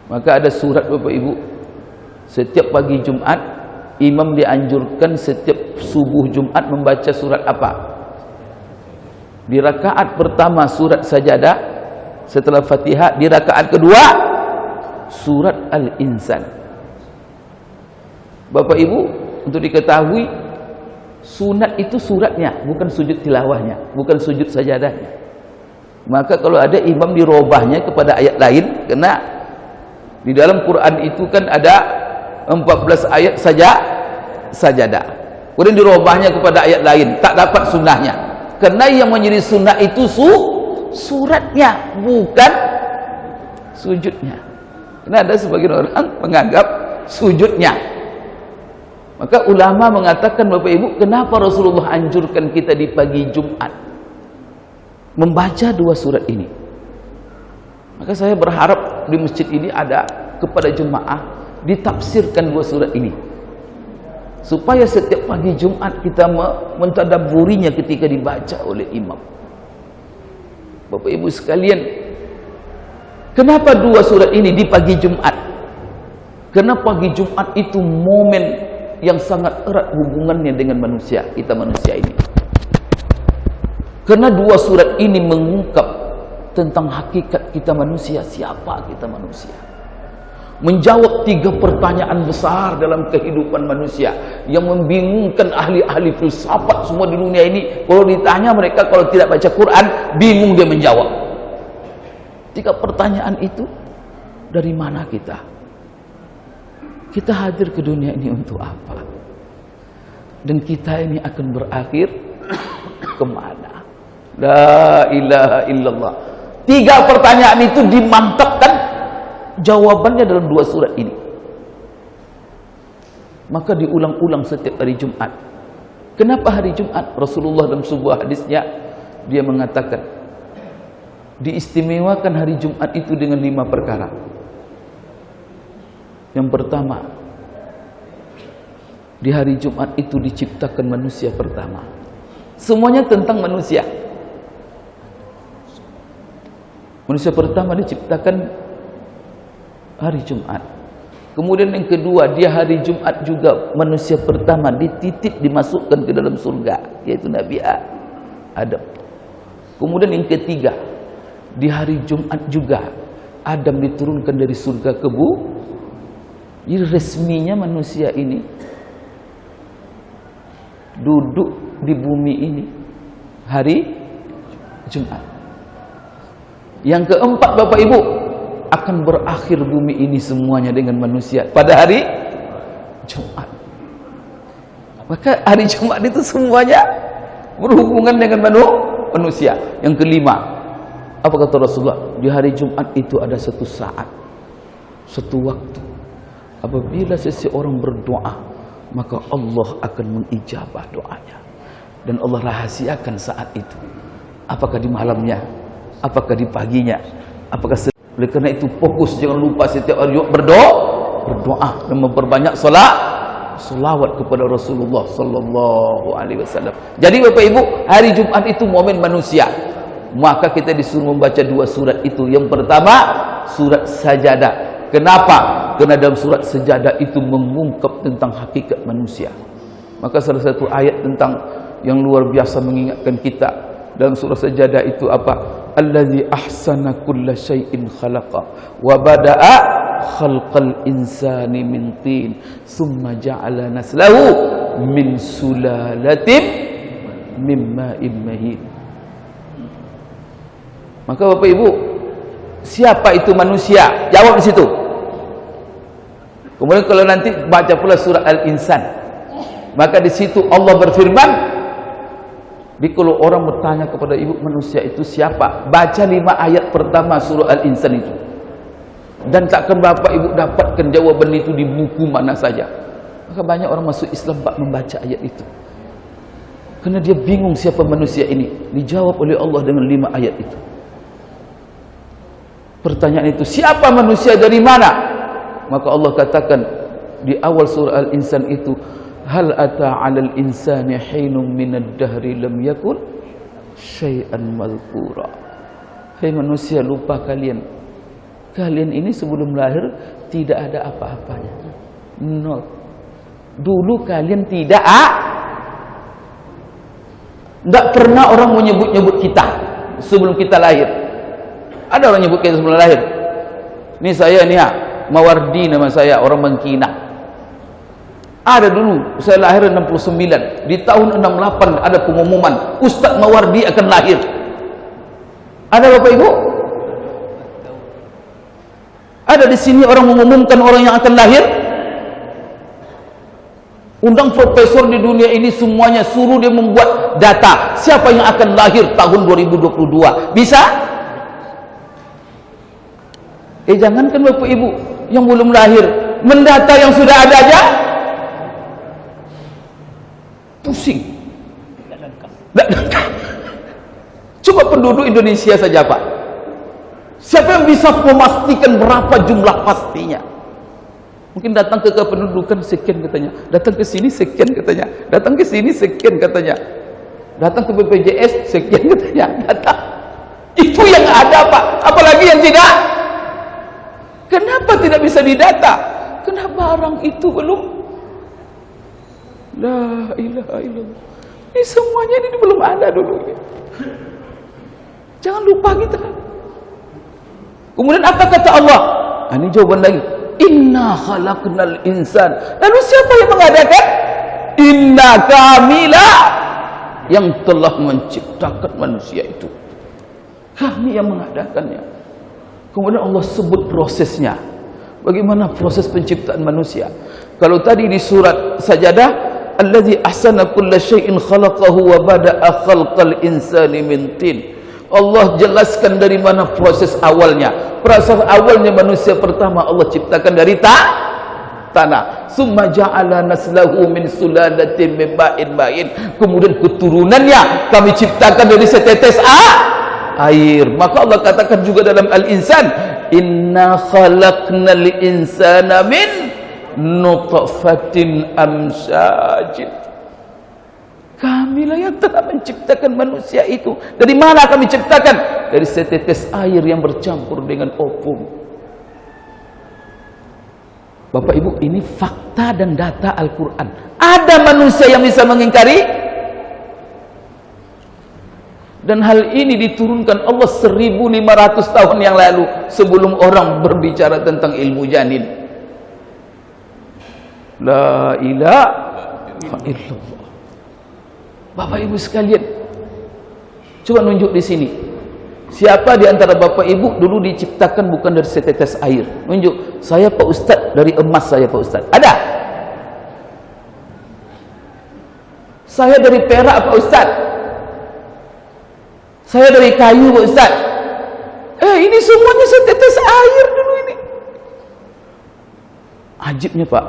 Maka ada surat Bapak Ibu, setiap pagi Jumat imam dianjurkan setiap subuh Jumat membaca surat apa? Di rakaat pertama surat Sajadah, setelah Fatihah. Di rakaat kedua surat Al-Insan. Bapak Ibu, untuk diketahui, sunat itu suratnya, bukan sujud tilawahnya, bukan sujud sajadahnya. Maka kalau ada imam dirobahnya kepada ayat lain, karena di dalam Quran itu kan ada 14 ayat saja sajadah, kemudian dirobahnya kepada ayat lain, tak dapat sunnahnya. Karena yang menjadi sunnah itu suratnya, bukan sujudnya. Karena ada sebagian orang menganggap sujudnya. Maka ulama mengatakan, Bapak Ibu, kenapa Rasulullah anjurkan kita di pagi Jumat membaca dua surat ini? Maka saya berharap di masjid ini ada kepada jemaah ditafsirkan dua surat ini, supaya setiap pagi Jumat kita mentadabburinya ketika dibaca oleh imam. Bapak Ibu sekalian, kenapa dua surat ini di pagi Jumat? Karena pagi Jumat itu momen yang sangat erat hubungannya dengan manusia, kita manusia ini. Karena dua surat ini mengungkap tentang hakikat kita manusia, siapa kita manusia. Menjawab tiga pertanyaan besar dalam kehidupan manusia yang membingungkan ahli-ahli filsafat semua di dunia ini. Kalau ditanya mereka, kalau tidak baca Quran, bingung dia menjawab. Tiga pertanyaan itu, dari mana kita? Kita hadir ke dunia ini untuk apa? Dan kita ini akan berakhir kemana? La ilaha illallah. Tiga pertanyaan itu dimantapkan jawabannya dalam dua surat ini. Maka diulang-ulang setiap hari Jumat. Kenapa hari Jumat? Rasulullah dalam sebuah hadisnya dia mengatakan, diistimewakan hari Jumat itu dengan 5 perkara. Yang pertama, di hari Jumat itu diciptakan manusia pertama. Semuanya tentang manusia. Manusia pertama diciptakan hari Jumat. Kemudian yang kedua, dia hari Jumat juga manusia pertama dititip dimasukkan ke dalam surga, yaitu Nabi Adam. Kemudian yang ketiga, di hari Jumat juga Adam diturunkan dari surga ke bumi. Jadi resminya manusia ini duduk di bumi ini hari Jumat. Yang keempat, Bapak Ibu, akan berakhir bumi ini semuanya dengan manusia pada hari Jumat. Maka hari Jumat itu semuanya berhubungan dengan manusia. Yang kelima, apa kata Rasulullah? Di hari Jumat itu ada satu saat, satu waktu, apabila seseorang berdoa, maka Allah akan mengijabah doanya. Dan Allah rahasiakan saat itu. Apakah di malamnya? Apakah di paginya? Apakah oleh karena itu fokus, jangan lupa setiap hari berdoa dan memperbanyak salawat kepada Rasulullah sallallahu alaihi wasallam. Jadi Bapak Ibu, hari Jumat itu momen manusia. Maka kita disuruh membaca dua surat itu. Yang pertama, surat Sajadah. Kenapa? Karena dalam surat Sajadah itu mengungkap tentang hakikat manusia. Maka salah satu ayat tentang yang luar biasa mengingatkan kita dalam surah Sajadah itu apa? Allazi ahsana kulla syai'in khalaqa wa bada'a khalqal insani min tin summa ja'ala naslahu min sulalatin min ma'in mahin. Maka Bapak Ibu, siapa itu manusia? Jawab di situ. Kemudian kalau nanti baca pula surah Al-Insan, maka di situ Allah berfirman, jadi kalau orang bertanya kepada ibu, manusia itu siapa? Baca 5 ayat pertama surah Al-Insan itu. Dan takkan Bapak Ibu dapatkan jawaban itu di buku mana saja. Maka banyak orang masuk Islam bak membaca ayat itu. Karena dia bingung siapa manusia ini. Dijawab oleh Allah dengan 5 ayat itu. Pertanyaan itu, siapa manusia dari mana? Maka Allah katakan di awal surah Al-Insan itu, hal ata 'alal insani hinum minad dahri lam yakun syai'an madhkura. Hai manusia, lupa kalian Kalian ini sebelum lahir tidak ada apa-apanya. Nol. Dulu kalian tidak pernah orang mau nyebut-nyebut kita sebelum kita lahir. Ada orang nyebut kita sebelum lahir. Ini saya nih, Mawardi nama saya, orang Bangkina. Ada dulu, saya lahir 69. Di tahun 68 ada pengumuman, Ustaz Mawardi akan lahir. Ada Bapak Ibu? Ada di sini orang mengumumkan orang yang akan lahir? Undang profesor di dunia ini semuanya, suruh dia membuat data siapa yang akan lahir tahun 2022. Bisa? Jangankan Bapak Ibu yang belum lahir, mendata yang sudah ada aja pusing. Coba penduduk Indonesia saja Pak, siapa yang bisa memastikan berapa jumlah pastinya? Mungkin datang ke kependudukan sekian katanya, datang ke sini sekian katanya, datang ke sini sekian katanya, datang ke BPJS sekian katanya, datang. Itu yang ada Pak, apalagi yang tidak. Kenapa tidak bisa didata? Kenapa barang itu belum? La ilaha illallah. Ini semuanya ini belum ada dulu. Jangan lupa kita. Kemudian apa kata Allah? Ini jawaban lagi. Inna khalaqnal insan. Lalu siapa yang mengadakan? Inna kamilah, yang telah menciptakan manusia itu. Kami yang mengadakannya. Kemudian Allah sebut prosesnya. Bagaimana proses penciptaan manusia? Kalau tadi di surat Sajadah, allazi ahsana kulla syai'in khalaqahu wa bada'a khalqal insani min tin. Allah jelaskan dari mana proses awalnya. Proses awalnya manusia pertama Allah ciptakan dari tanah. Summa ja'ala naslahu min sulalatin min ma'in ma'in. Kemudian keturunannya kami ciptakan dari setetes air. Maka Allah katakan juga dalam Al-Insan, inna khalaqnal insana min nutfatin amsyajin. Kamilah yang telah menciptakan manusia itu. Dari mana kami ciptakan? Dari setetes air yang bercampur dengan ovum. Bapak Ibu, ini fakta dan data Al-Quran. Ada manusia yang bisa mengingkari? Dan hal ini diturunkan Allah 1500 tahun yang lalu, sebelum orang berbicara tentang ilmu janin. La ilaha illallah. Bapak Ibu sekalian, coba nunjuk di sini. Siapa di antara Bapak Ibu dulu diciptakan bukan dari setetes air? Nunjuk. Saya Pak Ustadz, dari emas saya Pak Ustadz. Ada? Saya dari perak Pak Ustadz. Saya dari kayu Pak Ustaz. Ini semuanya setetes air dulu ini. Ajibnya Pak,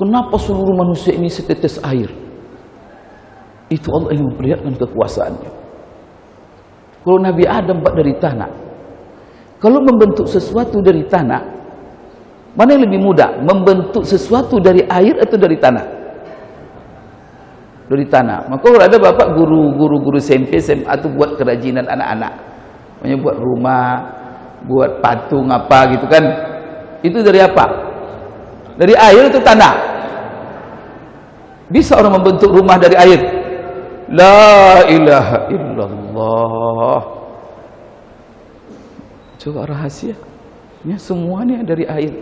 kenapa seluruh manusia ini setetes air? Itu Allah ingin memperlihatkan kekuasaannya. Kalau Nabi Adam Pak dari tanah, kalau membentuk sesuatu dari tanah, mana yang lebih mudah? Membentuk sesuatu dari air atau dari tanah? Dari tanah. Maka kalau ada bapak guru SMP, SMA itu buat kerajinan anak-anak, buat rumah, buat patung apa gitu kan, itu dari apa? Dari air atau tanah? Bisa orang membentuk rumah dari air? La ilaha illallah. Coba rahasia, semuanya dari air.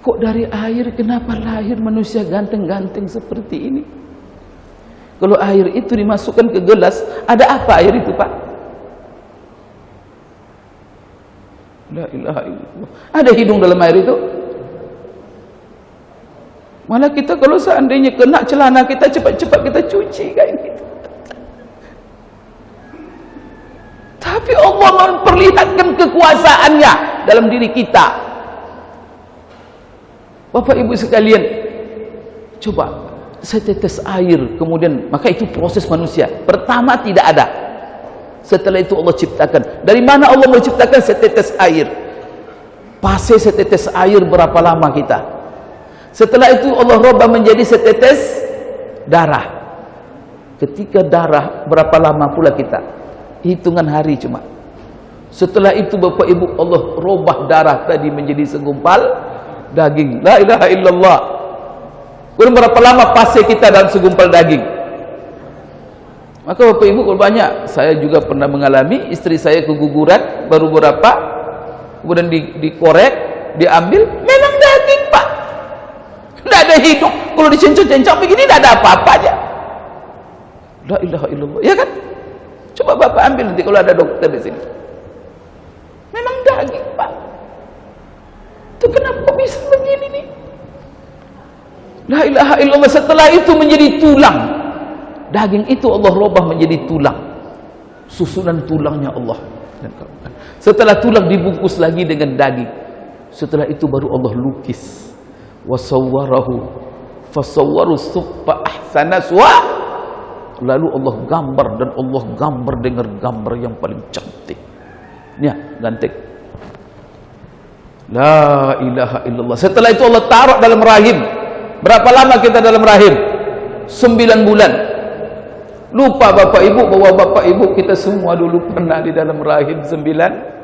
Kok dari air? Kenapa lahir manusia ganteng-ganteng seperti ini? Kalau air itu dimasukkan ke gelas, ada apa air itu Pak? La ilaha illallah. Ada hidung dalam air itu? Malah kita kalau seandainya kena celana kita, cepat-cepat kita cuci kain kita. Tapi Allah memperlihatkan kekuasaannya dalam diri kita. Bapak Ibu sekalian, coba setetes air, kemudian maka itu proses manusia. Pertama tidak ada. Setelah itu Allah ciptakan. Dari mana Allah menciptakan setetes air? Fase setetes air berapa lama kita? Setelah itu Allah rubah menjadi setetes darah. Ketika darah berapa lama pula kita? Hitungan hari cuma Setelah itu Bapak Ibu, Allah robah darah tadi menjadi segumpal daging. La ilaha illallah. Berapa lama pasir kita dalam segumpal daging? Maka Bapak Ibu banyak, saya juga pernah mengalami, istri saya keguguran baru berapa, kemudian dikorek, diambil, memang daging Pak, tidak ada hidup. Kalau dicincang-cincang begini tidak ada apa-apanya. La ilaha illallah, ya kan? Coba Bapak ambil nanti kalau ada dokter di sini, memang daging Pak. Itu kenapa bisa begini nih? La ilaha illallah. Setelah itu menjadi tulang. Daging itu Allah robah menjadi tulang. Susunan tulangnya Allah. Setelah tulang dibungkus lagi dengan daging. Setelah itu baru Allah lukis. Wasawwarahu fasawwaru suqfa ahsana suwa. Lalu Allah gambar, dan Allah gambar dengan gambar yang paling cantik. Ya, cantik. La ilaha illallah. Setelah itu Allah taruh dalam rahim. Berapa lama kita dalam rahim? 9 bulan. Lupa Bapak Ibu bahwa Bapak Ibu kita semua dulu pernah di dalam rahim 9